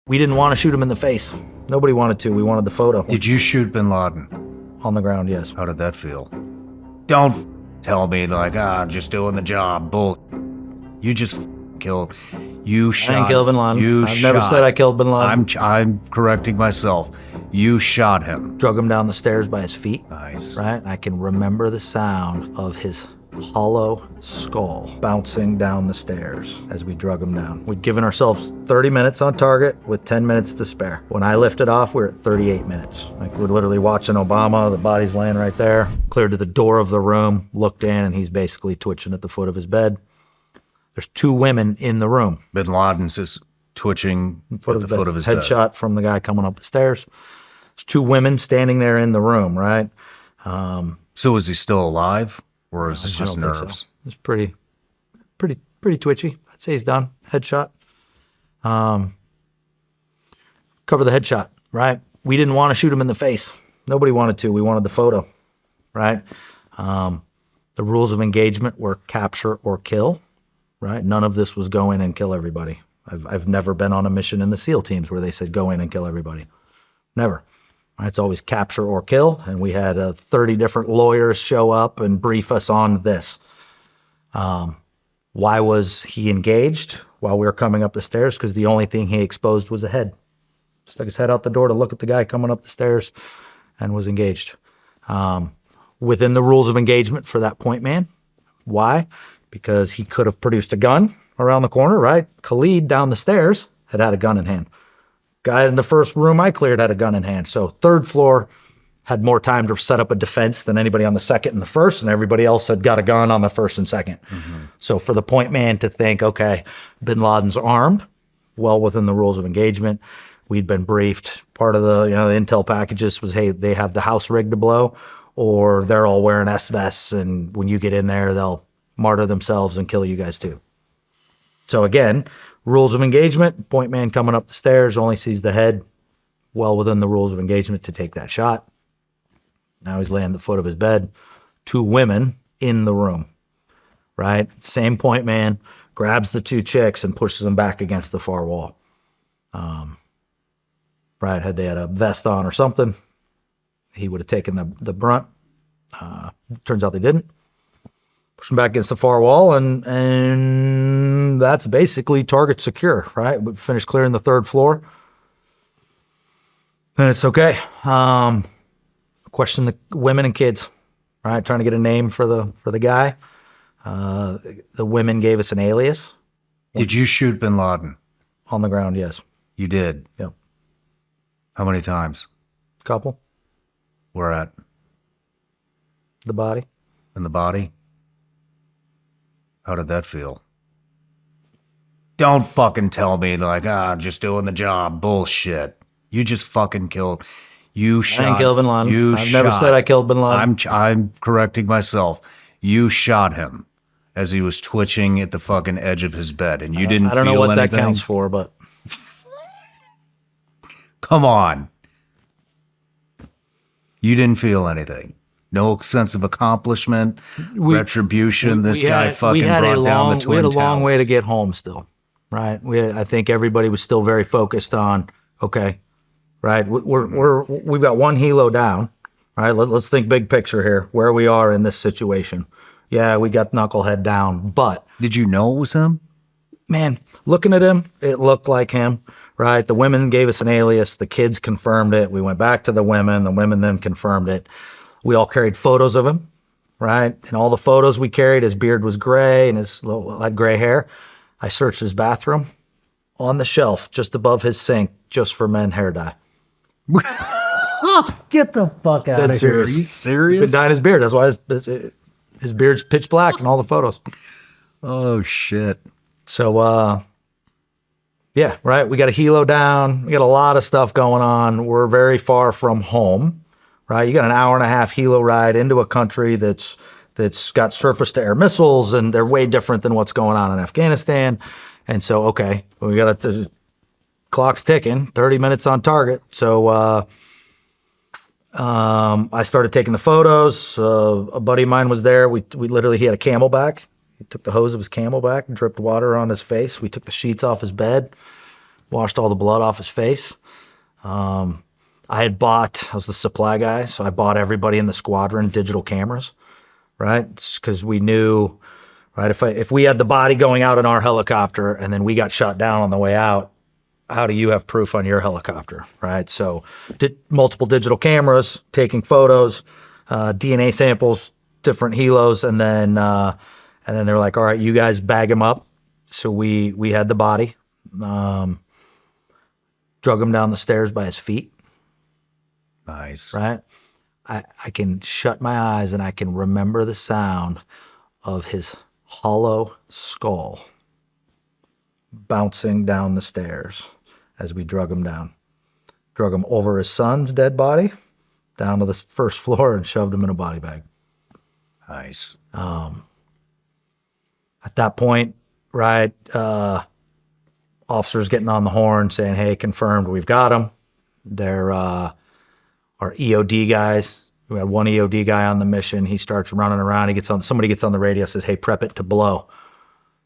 We didn't want to shoot him in the face. Nobody wanted to. We wanted the photo. Did you shoot Bin Laden? On the ground, yes. How did that feel? Don't tell me like, just doing the job. Bull. You just killed. You shot. I didn't kill Bin Laden. I've never said I killed Bin Laden. I'm correcting myself. You shot him. Drug him down the stairs by his feet. Nice. Right? And I can remember the sound of his hollow skull bouncing down the stairs as we drug him down. We'd given ourselves 30 minutes on target with 10 minutes to spare. When I lifted off, we were at 38 minutes. Like, we're literally watching Obama, the body's laying right there. Cleared to the door of the room, looked in, and he's basically twitching at the foot of his bed. There's two women in the room. Bin Laden's just twitching at the foot of his bed. Headshot from the guy coming up the stairs. There's two women standing there in the room, right? So is he still alive? Or is this just nerves? So. It's pretty twitchy. I'd say he's done. Headshot. Cover the headshot, right? We didn't want to shoot him in the face. Nobody wanted to. We wanted the photo, right? The rules of engagement were capture or kill, right? None of this was go in and kill everybody. I've never been on a mission in the SEAL teams where they said go in and kill everybody. Never. It's always capture or kill, and we had 30 different lawyers show up and brief us on this. Why was he engaged while we were coming up the stairs? Because the only thing he exposed was a head. Stuck his head out the door to look at the guy coming up the stairs and was engaged. Within the rules of engagement for that point man. Why? Because he could have produced a gun around the corner, right? Khalid down the stairs had a gun in hand. Guy in the first room I cleared had a gun in hand. So third floor had more time to set up a defense than anybody on the second and the first, and everybody else had got a gun on the first and second. Mm-hmm. So for the point man to think, okay, Bin Laden's armed, well within the rules of engagement, we'd been briefed. Part of the, the intel packages was, hey, they have the house rigged to blow, or they're all wearing S-vests, and when you get in there, they'll martyr themselves and kill you guys too. So again, rules of engagement, point man coming up the stairs, only sees the head, well within the rules of engagement to take that shot. Now he's laying at the foot of his bed. Two women in the room, right? Same point man, grabs the two chicks and pushes them back against the far wall. Right, had they had a vest on or something, he would have taken the brunt. Turns out they didn't. Push them back against the far wall, and that's basically target secure, right? We finished clearing the third floor, and it's okay. Question the women and kids, right? Trying to get a name for the guy. The women gave us an alias. Did you shoot Bin Laden? On the ground, yes. You did? Yep. How many times? Couple. Where at? The body. In the body? How did that feel? Don't fucking tell me like, just doing the job. Bullshit. You just fucking killed. You shot. I didn't kill Bin Laden. I've never said I killed Bin Laden. I'm correcting myself. You shot him as he was twitching at the fucking edge of his bed, and you didn't feel anything? I don't know what that counts for, but... Come on. You didn't feel anything. No sense of accomplishment, retribution. This guy fucking brought down the Twin Towers. We had a long way to get home still, right? I think everybody was still very focused on, okay, right? We've got one helo down, right? Let's think big picture here, where we are in this situation. Yeah, we got Knucklehead down, but... Did you know it was him? Man, looking at him, it looked like him, right? The women gave us an alias. The kids confirmed it. We went back to the women. The women then confirmed it. We all carried photos of him, right? And all the photos we carried, his beard was gray and had gray hair. I searched his bathroom on the shelf just above his sink just for men hair dye. Get the fuck out of here. Are you serious? He's been dyeing his beard. That's why his beard's pitch black in all the photos. Oh, shit. So, yeah, right? We got a helo down. We got a lot of stuff going on. We're very far from home. Right, you got an hour and a half helo ride into a country that's got surface-to-air missiles, and they're way different than what's going on in Afghanistan. And so, okay, we got the clock's ticking, 30 minutes on target. So I started taking the photos. A buddy of mine was there. He had a Camelback. He took the hose of his Camelback and dripped water on his face. We took the sheets off his bed. washed all the blood off his face. I was the supply guy, so I bought everybody in the squadron digital cameras, right? Because we knew, right, if we had the body going out in our helicopter and then we got shot down on the way out, how do you have proof on your helicopter, right? So did multiple digital cameras, taking photos, DNA samples, different helos, and then they were like, all right, you guys bag him up. So we had the body, drug him down the stairs by his feet. Nice. Right? I can shut my eyes and I can remember the sound of his hollow skull bouncing down the stairs as we drug him down. Drug him over his son's dead body down to the first floor and shoved him in a body bag. Nice. At that point, right, officers getting on the horn saying, hey, confirmed, we've got him. They're our EOD guys. We had one EOD guy on the mission. He starts running around. Somebody gets on the radio, says, hey, prep it to blow.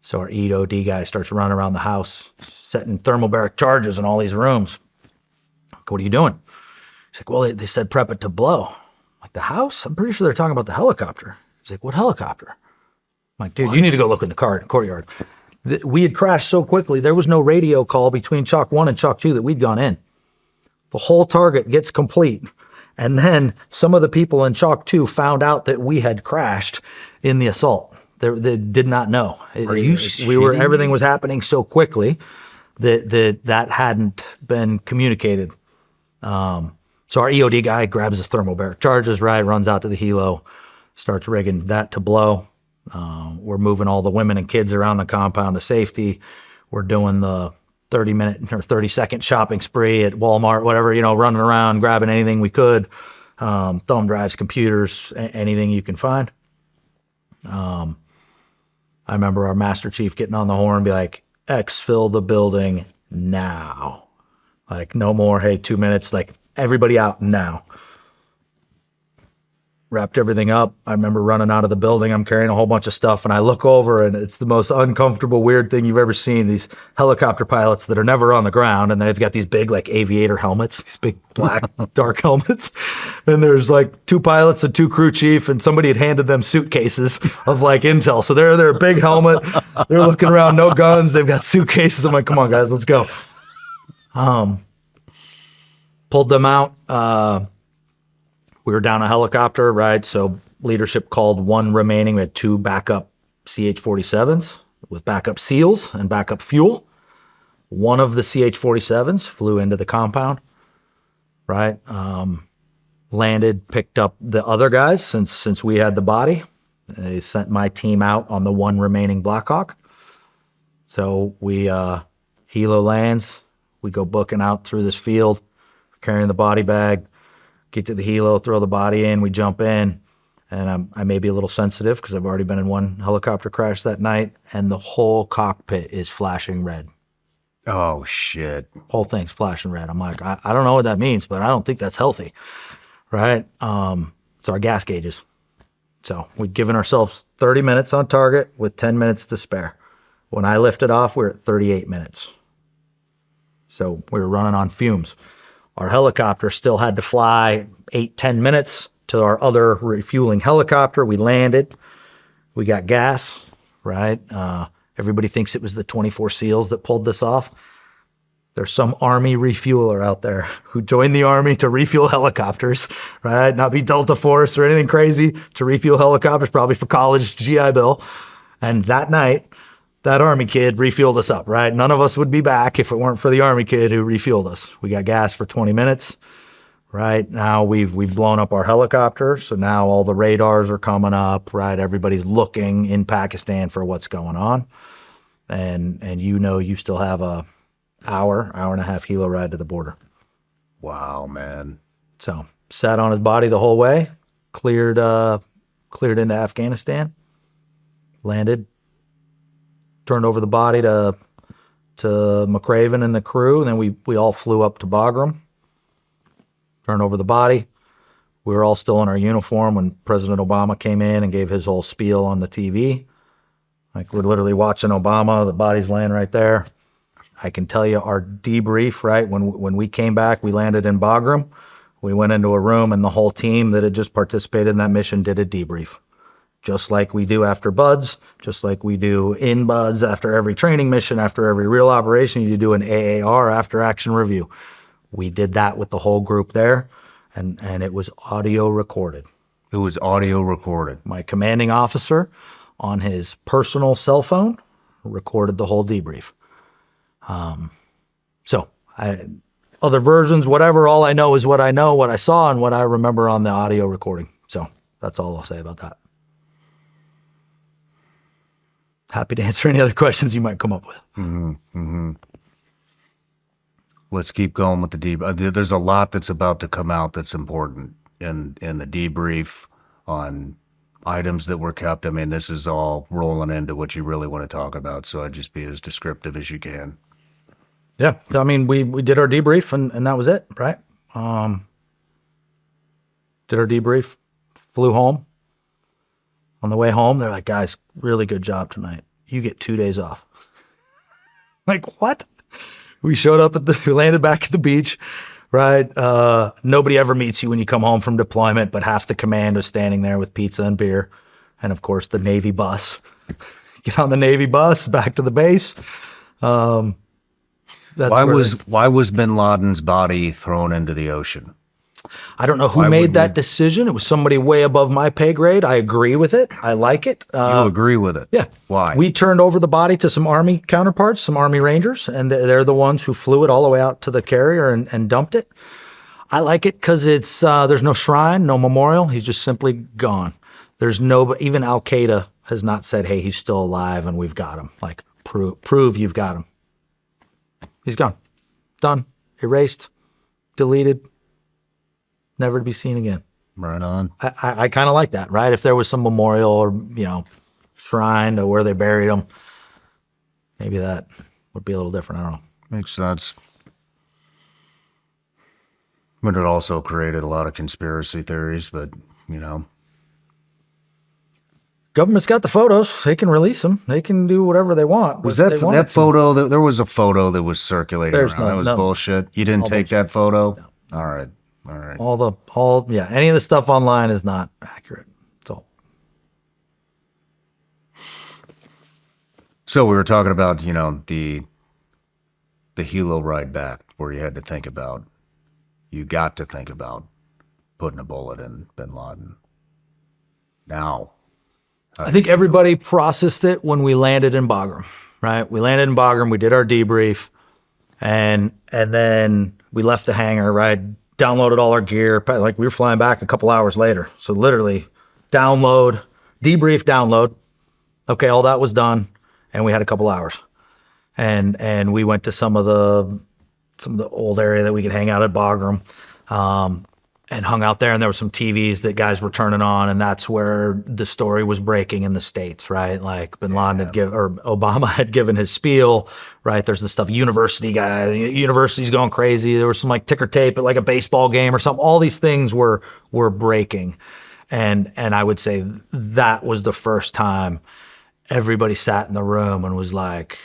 So our EOD guy starts running around the house, setting thermobaric charges in all these rooms. Like, what are you doing? He's like, well, they said prep it to blow. I'm like, the house? I'm pretty sure they're talking about the helicopter. He's like, what helicopter? I'm like, dude, you need to go look in the courtyard. We had crashed so quickly, there was no radio call between Chalk 1 and Chalk 2 that we'd gone in. The whole target gets complete. And then some of the people in Chalk 2 found out that we had crashed in the assault. They did not know. Are you Everything was happening so quickly that hadn't been communicated. So our EOD guy grabs his thermobaric charges, right, runs out to the helo, starts rigging that to blow. We're moving all the women and kids around the compound to safety. We're doing the 30-minute or 30-second shopping spree at Walmart, whatever, running around, grabbing anything we could, thumb drives, computers, anything you can find. I remember our Master Chief getting on the horn and be like, exfil the building now. Like, no more, hey, 2 minutes, like, everybody out now. Wrapped everything up. I remember running out of the building. I'm carrying a whole bunch of stuff, and I look over, and it's the most uncomfortable, weird thing you've ever seen. These helicopter pilots that are never on the ground, and they've got these big, like, aviator helmets, these big, black, dark helmets. And there's, like, 2 pilots and 2 crew chief, and somebody had handed them suitcases of, like, intel. So they're a big helmet. They're looking around, no guns. They've got suitcases. I'm like, come on, guys, let's go. Pulled them out. We were down a helicopter, right? So leadership called one remaining. We had 2 backup CH-47s with backup SEALs and backup fuel. One of the CH-47s flew into the compound, right? Landed, picked up the other guys since we had the body. They sent my team out on the one remaining Black Hawk. So we helo lands. We go booking out through this field, carrying the body bag. Get to the helo, throw the body in, we jump in, and I may be a little sensitive because I've already been in one helicopter crash that night, and the whole cockpit is flashing red. Oh, shit. Whole thing's flashing red. I'm like, I don't know what that means, but I don't think that's healthy, right? It's our gas gauges. So we'd given ourselves 30 minutes on target with 10 minutes to spare. When I lifted off, we were at 38 minutes. So we were running on fumes. Our helicopter still had to fly 8-10 minutes to our other refueling helicopter. We landed. We got gas, right? Everybody thinks it was the 24 SEALs that pulled this off. There's some Army refueler out there who joined the Army to refuel helicopters, right? Not be Delta Force or anything crazy, to refuel helicopters, probably for college GI Bill. And that night, that Army kid refueled us up, right? None of us would be back if it weren't for the Army kid who refueled us. We got gas for 20 minutes, right? Now we've blown up our helicopter, so now all the radars are coming up, right? Everybody's looking in Pakistan for what's going on. And you still have a hour and a half helo ride to the border. Wow, man. So sat on his body the whole way, cleared into Afghanistan, landed, turned over the body to McRaven and the crew, and then we all flew up to Bagram, turned over the body. We were all still in our uniform when President Obama came in and gave his whole spiel on the TV. Like, we're literally watching Obama, the body's laying right there. I can tell you our debrief, right? When we came back, we landed in Bagram. We went into a room and the whole team that had just participated in that mission did a debrief. Just like we do after BUDS, just like we do in BUDS after every training mission, after every real operation, you do an AAR, after action review. We did that with the whole group there, and it was audio recorded. It was audio recorded. My commanding officer on his personal cell phone recorded the whole debrief. Other versions, whatever, all I know is what I know, what I saw, and what I remember on the audio recording. So that's all I'll say about that. Happy to answer any other questions you might come up with. Let's keep going with the debrief. There's a lot that's about to come out that's important in the debrief on items that were kept. I mean, this is all rolling into what you really want to talk about, so I'd just be as descriptive as you can. Yeah, I mean, we did our debrief and that was it, right? Did our debrief, flew home. On the way home, they're like, guys, really good job tonight. You get 2 days off. Like, what? We showed up we landed back at the beach, right? Nobody ever meets you when you come home from deployment, but half the command was standing there with pizza and beer. And of course, the Navy bus. Get on the Navy bus, back to the base. Why was bin Laden's body thrown into the ocean? I don't know who made that decision. It was somebody way above my pay grade. I agree with it. I like it. You agree with it? Yeah. Why? We turned over the body to some Army counterparts, some Army Rangers, and they're the ones who flew it all the way out to the carrier and dumped it. I like it because it's there's no shrine, no memorial. He's just simply gone. There's no, even Al-Qaeda has not said, hey, he's still alive and we've got him. Like, prove you've got him. He's gone. Done. Erased. Deleted. Never to be seen again. Right on. I kind of like that, right? If there was some memorial or, shrine to where they buried him, maybe that would be a little different. I don't know. Makes sense. But it also created a lot of conspiracy theories, but, Government's got the photos. They can release them. They can do whatever they want. Was that photo? There was a photo that was circulating around. That was bullshit. You didn't take that photo? No. All right. Any of the stuff online is not accurate. It's all. So we were talking about, the helo ride back where you got to think about putting a bullet in bin Laden. Now, I think everybody processed it when we landed in Bagram, right? We landed in Bagram, we did our debrief, and then we left the hangar, right? Downloaded all our gear. Like, we were flying back a couple hours later. So literally debrief, download. Okay, all that was done. And we had a couple hours. And we went to some of the old area that we could hang out at Bagram. And hung out there, and there were some TVs that guys were turning on, and that's where the story was breaking in the States, right? Like bin Laden Obama had given his spiel, right? There's the stuff, university's going crazy. There was some like ticker tape at like a baseball game or something. All these things were breaking. And I would say that was the first time everybody sat in the room and was like,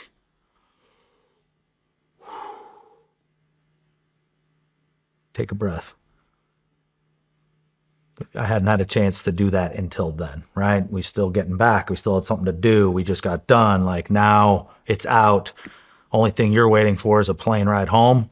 take a breath. I hadn't had a chance to do that until then, right? We still getting back. We still had something to do. We just got done. Like, now it's out. Only thing you're waiting for is a plane ride home.